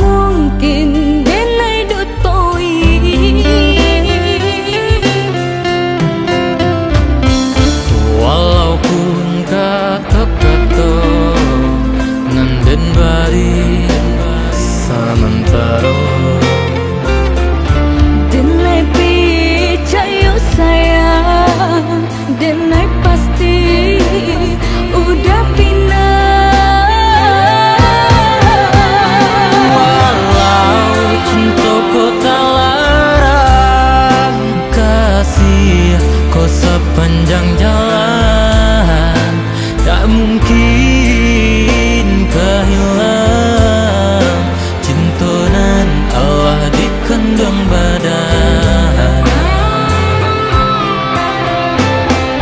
mungkin đến nay được tôi. Walaupun kata-kata nan den bari sementara, Denai percaya sayang, denai pasti udah pindah. walau cintaku tak larang, kasih kau sepanjang jalan, tak mungkin kehilang cinta nan Allah dikandung badan.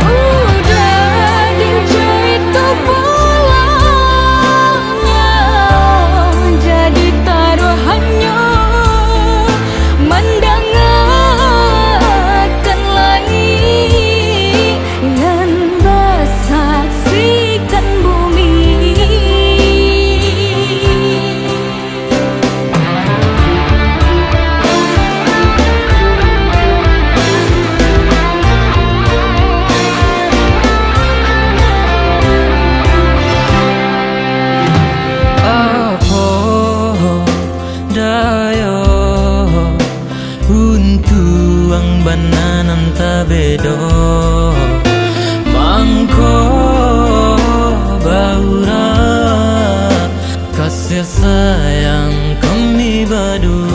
Udah dicerita polanya, jadi taruhannya mendengarkan langit dan bersaksikan bumi. Apa daya untuk ang bananan tak beda, mangko baura kasih sayang kami berdua.